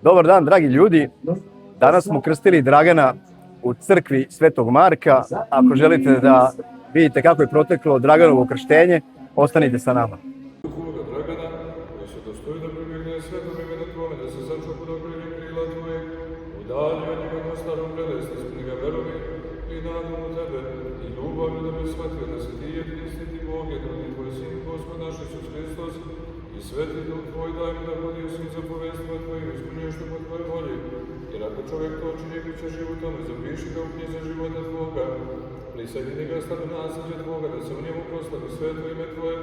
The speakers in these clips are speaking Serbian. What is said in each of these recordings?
Dobar dan, dragi ljudi. Danas smo krstili Dragana u crkvi Svetog Marka. Ako želite da vidite kako je proteklo Draganovo krštenje, ostanite sa nama. Tvoga Dragana, koji se dostoji da pribjegne svetom imenu Tvome, da se sačuva pod okriljem krila Tvojeg, udalji od njega na starom prelesti, ispuni ga verovi i nadom u Tebe, i ljubavlju da bi shvatio da se Ti jedini istiti Bog, jedini Tvoj Sin, Gospod naš Isus Hristos, i Sveti Duh Tvoj daj mu da podio svim zapovestima Tvojim, ispunjuješ to po Tvojoj volji. Jer ako čovjek to čini, bit će životome, zapiši ga u knjize života Tvoga, prisjedini ga stanu nasljeđe Tvoga, da se u njemu proslavi sveto ime Tvoje,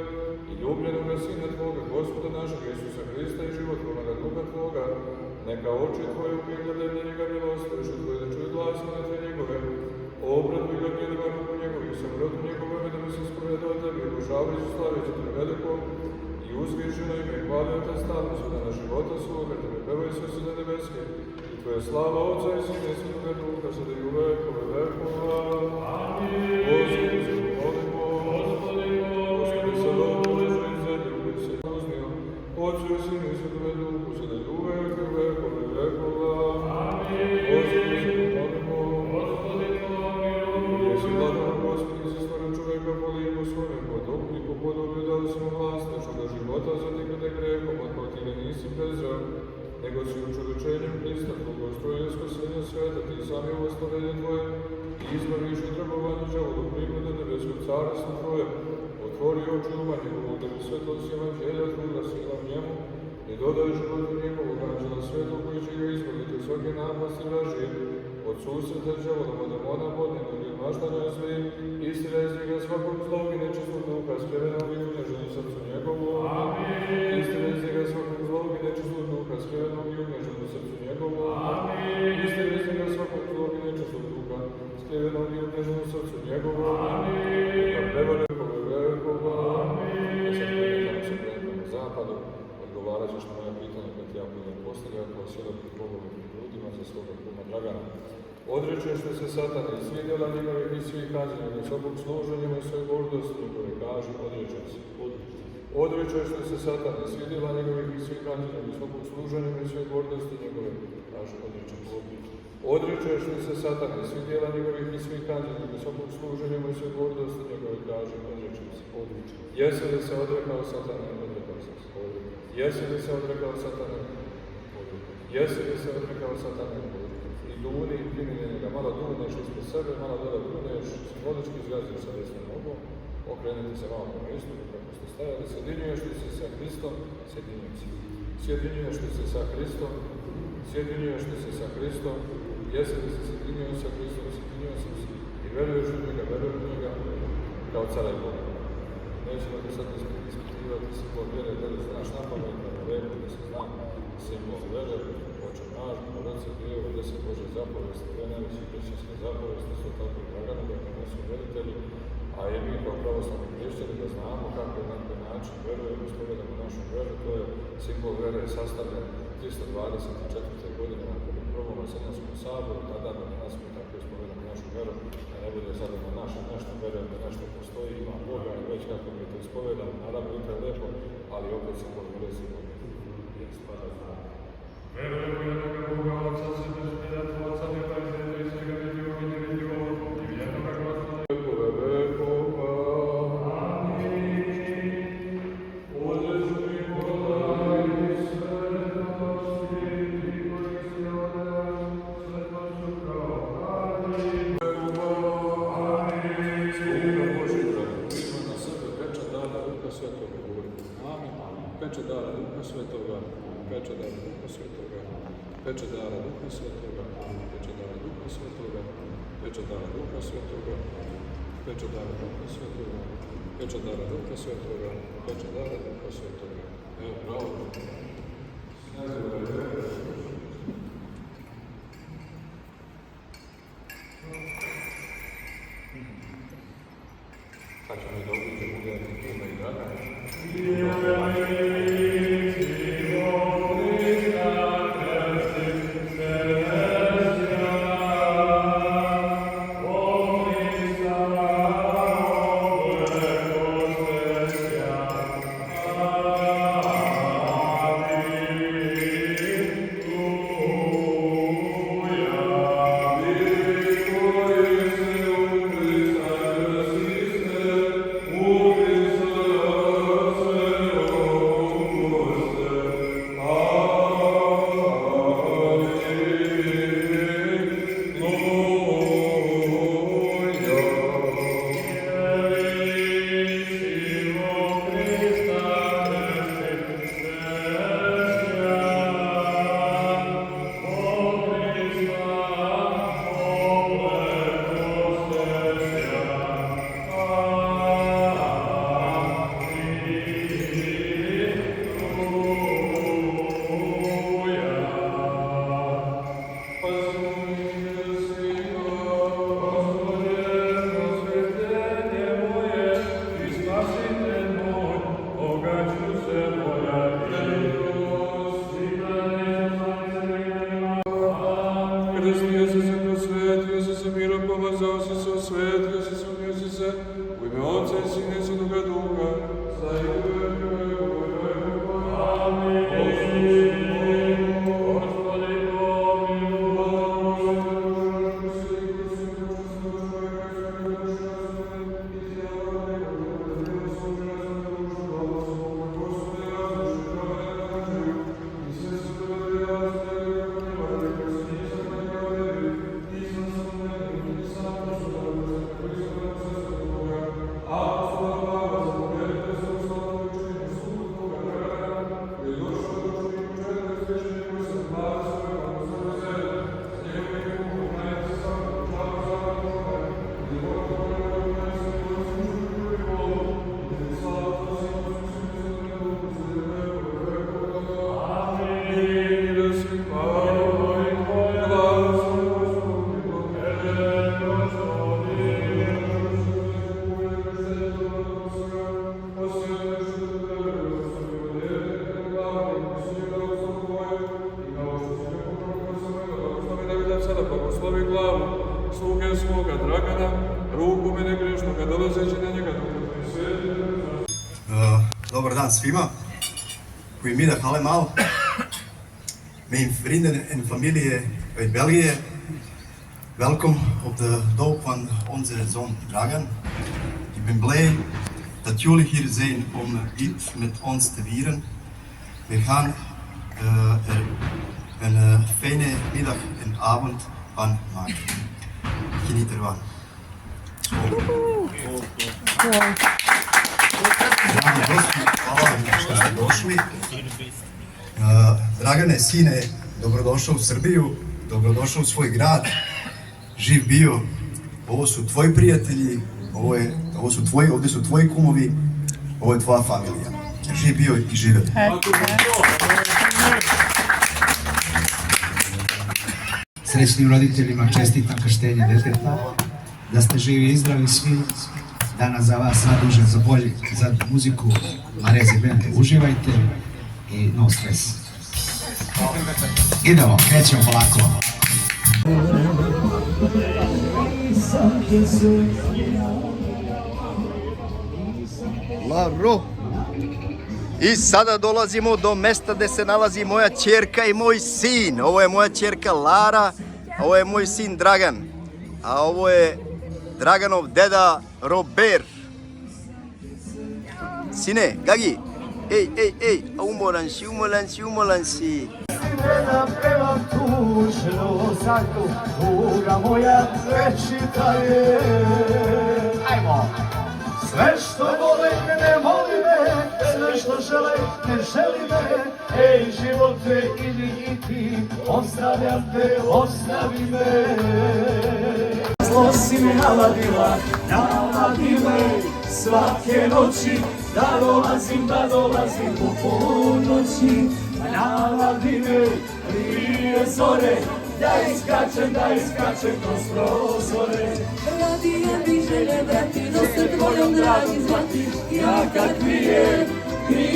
i ljubljenoga Sina Tvoga, Gospoda našega Isusa Hrista i životvornoga Duha Tvoga, neka oči Tvoje ugledaju na njega milostiš, Tvoje da čuju glas molitve njegove, obratuj ga bjelima ruku njegovi, i samrotu njegovome da bi se spovedao Tebi, obožavajući slaveći Te veliko, i uzvišeno ime, i hvalio Te stalno sudana života svoga, Tebe pevaju sve Sine nebeske, i Tvoje slava Otca i Sina i Svetoga Duha, sada i u vekove vekova. Amin. Gospodi se molimo, Gospodi se dobro, zemlju koji se uznio, Otcu i Sinu i Svetoga Duhu, sada i u vekove vekova. Amin. Gospodi se molimo, jesi vladar Gospodi se stvoren čovjeka po liku svome, i po podoblju dao si mu vlast, što da života zatiknete grehom, ako Ti ga nisi prezreo, nego si u čovječenjem Hrista, bogostrojen spasenja sveta, Ti sami ovo stvorenje Tvoje, i izbaviš od rabovanja đavolu, prigoda nebeskog carstva Tvoje, otvori oči uma njegovog, da bi svetost evanđelja Tvoga sila v njemu, i dodaj životu njegovog anđela svetog, koji će ga izbaviti od svake napasti vražije, od susreta đavolom, od demona bodnjenog i od maštanja svih, i srezi ga svakog zlog i nečistog duha, skrivenog i umnježenog srcu njegovom. Amin. I srezi ga svakog zlog i nečistog duha, skrivenog i umnježenog srcu njegovom. Amin. I srezi ga svakog zlog i nečistog duha, skrivenog i umnježenog srcu njegovom. Amin. Da prevare kove vekova. Amin. Da se predstavljamo se predstavljamo zapadu, odgovarat ćeš na moja pitanja kad ja budem postavljao kao svjedok Bogovim ljudima za svoga kuma Dragana. Odrećeš li se Satana i svih djela njegovih i svih kaznenih, i svakog služa njemu i svoje gordosti njegove, kaži, odrećeš se. Odrećeš li se Satana i svih djela njegovih i svih kaznenih, i svakog služa njemu i svoje gordosti njegove, kaži, odrećeš se. Odrećeš li se Satana i svih djela njegovih i svih kaznenih, i svakog služa njemu i svoje gordosti njegove, kaži, odrećeš se. Jesi li se odrekao Satana? Odrekao sam se. Jesi li se odrekao Satana? Jesi li se odrekao Satana? I duni i primjenje njega. Malo duneš ispred sebe, malo dole duneš, simbolički izraziš sa desnom nogom, okrenete se malo prema istoku kako ste stajali, sjedinjuješ li se sa Hristom, sjedinjuješ se. Sjedinjuješ li se sa Hristom, sjedinjuješ li se sa Hristom, jesi li se sjedinjuješ sa Hristom, sjedinjuješ se i veruješ u njega, kao cara i Boga. Nećemo te sad ispitivati simbol vjere, da li znaš na pamet, na reku, da se zna simbol vjere, Oče naš, Borac i Djevo, 10 Bože zapovesti, to je najveći hrišćanske zapovesti, su tako i Dragana, da nam su veritelji, a i mi kao pravoslavni hrišćani da znamo kako i na koji način verujemo, ispovedamo našu veru, to je simbol vjere sastavljen 324. godine na prvom Vaseljanskom saboru, tada da nas mi tako ispovedamo našu veru, da ne bude sada na naše nešto verujem da nešto postoji, ima Boga i već kako mi to ispovedamo, naravno i to je lepo, ali opet simbol vjere, simbol je spada na verujemo u jednoga Boga, Otca, Sina i Duha Tvoga, neba i zemlje i svega vidljivog i nevidljivog, i jednoga Gospoda vekove vekova. Amin. Određuj podaj svetosti, Ti koji si odaj svetošću kao Amin. Vekova. Amin. Sluga Božji, dragi, uzma na sebe pečat dara Duha Svetoga. Amin. Pečat dara Duha Svetoga. Pečat dara Duha Svetoga, pečat dara Duha Svetoga, pečat dara Duha Svetoga, pečat dara Duha Svetoga, pečat dara Duha Svetoga, pečat dara Duha Svetoga, pečat dara Duha Svetoga. Evo, bravo. Sad ćemo i dobro ćemo gledati Kuma i Dragana. sada blagoslovi glavu sluge svoga Dragana, ruku mene grešnoga, dolazeći na njega Duhom Tvojim Svetim. Dobar dan svima. Goedemiddag allemaal. Mijn vrienden en familie uit België. Welkom op de doop van onze zoon Dragan. Ik ben blij dat jullie hier zijn om dit met ons te vieren. We gaan er een fijne middag en avond van maken. Geniet ervan. Dragi gosti, hvala vam što ste došli. Dragane, sine, dobrodošao u Srbiju, dobrodošao u svoj grad, živ bio. Ovo su tvoji prijatelji, ovdje su tvoji kumovi, ovo je tvoja familija. Živ bio i živjeli. Srećnim roditeljima čestitam krštenje deteta, da ste živi i zdravi svi. Danas za vas zadužen za bolji, za muziku Marezi Bende. Uživajte i no stres. Idemo, krećemo polako. Laro. I sada dolazimo do mesta gdje se nalazi moja ćerka i moj sin. Ovo je moja ćerka Lara, a ovo je moj sin Dragan. A ovo je Draganov deda Robert. Sine, Gagi, ej, umoran si. Da pevam tužno zato, tuga moja večita je. Ajmo! Sve što vole ne voli me, sve što žele ne želi me. Ej živote, idi i ti, ostavljam te, ostavi me. Zlo si me navadila me svake noći, da dolazim po ponoći. Navadi me prije zore, da iskačem kroz prozore. Radije mi želje vrati, da se tvojom dragi zvati. Ja kad pijem,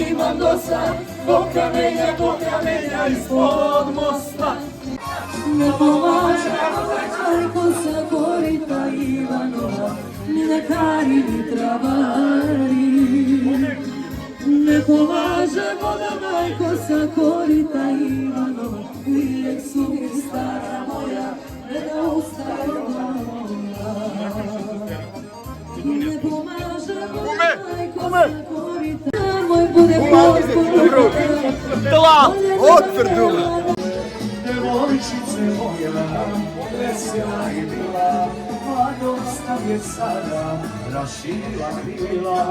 imam dosta, ko kamenja ispod mosta. Ne pomaže, majko sa korita Ivanova, ni lekari, ni travari. Ne pomaže voda, majko sa korita Ivanova, uvijek su mi stara moja, ne da ustaje moja. Ne pomaže voda, majko sa korita, moj bude potpuno. Otvrdula. Devojčice moja, vesela je bila, mladost je sada rašila krila.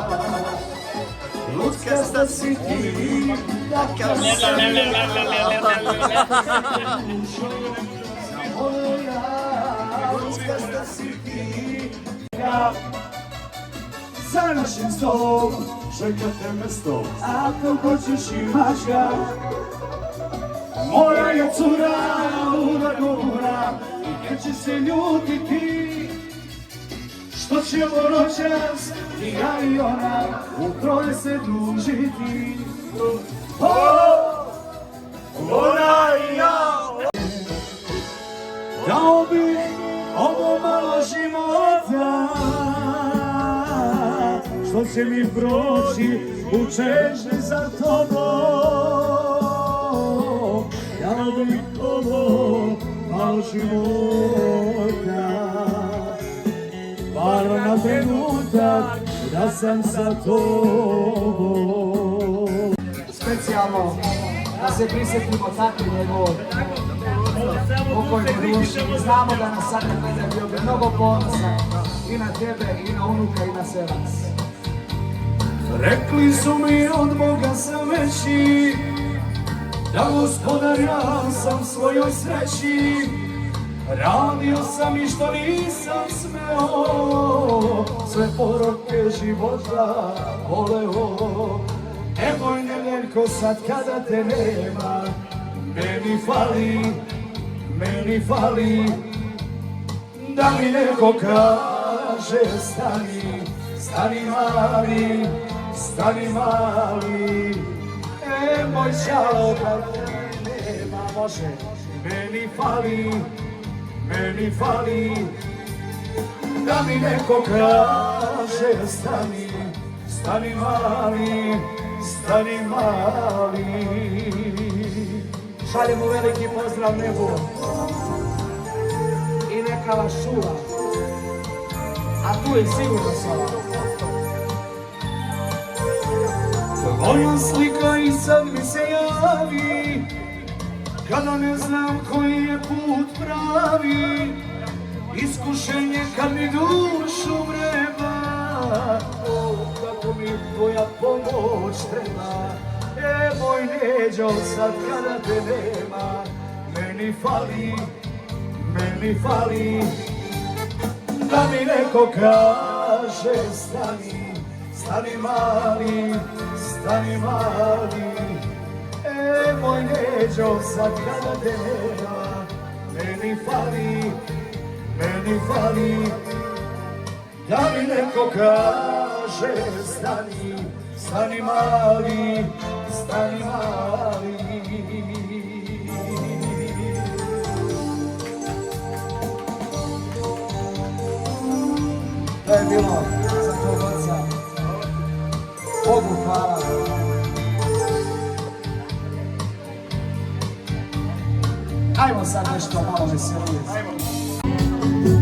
Ludzka si ti, takav sam ja, samo ja, ludzka si ti. Za našim stolom čekate mesto, ako hoćeš imaš ga. Moja je cura, uragura, i neće se ljutiti, što ćemo noćas, i ja i ona, u troje se družiti. Ona i ja. Dao bi ovo malo života, što će mi proći u čežnji za tobom. Dao bi ovo malo života, bar na trenutak da sam sa tobom. Specijalno da se prisjetimo tako njegovog pokojne duše. Znamo da nas sad ne gleda, bio bi mnogo ponosan i na tebe, i na unuka, i na sve vas. Rekli su mi od Boga sam veći, da gospodar ja sam svojoj sreći. Radio sam i što nisam smeo, sve poroke života voleo. Nemoj Neveljko sad kada te nema, meni fali, da mi neko kaže stani mali. Moj šalo kad te nema može, meni fali, meni fali da mi neko kaže stani, stani mali, stani mali. Šaljemo veliki pozdrav nebu i neka vas čuva, a tu je sigurno sada. Tvoja slika i sad mi se javi, kada ne znam koji je put pravi, iskušenje kad mi dušu vreba, o, kako mi tvoja pomoć treba. Moj Neđo, sad kada te nema, meni fali da mi neko kaže stani, stani mali, stani mali. Moj Neđo, sad kada te nema, meni fali da mi neko kaže stani, stani mali, stani mali. To je bilo za tvoj oca. Bogu hvala. Ajmo sad nešto malo veselije.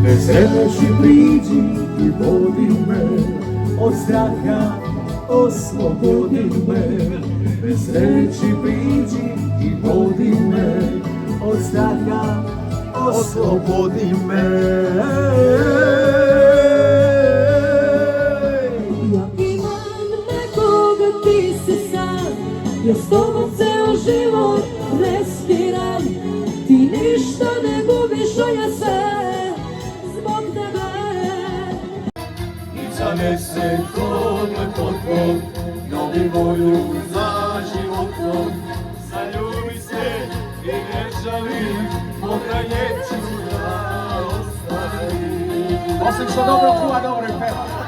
Bez reči priđi i vodi me, od straha oslobodi me. Bez reči priđi i vodi me, od straha oslobodi me. Ja imam nekoga, ti si sam, ja s tobom ceo život respiram. Ti ništa ne gubiš, a ja sve zbog tebe. I zanese kod lepotom, novi volju za životom. Zaljubi se i ne žali, pokraj neću da ostavim. Osim što dobro kuva, dobro i peva.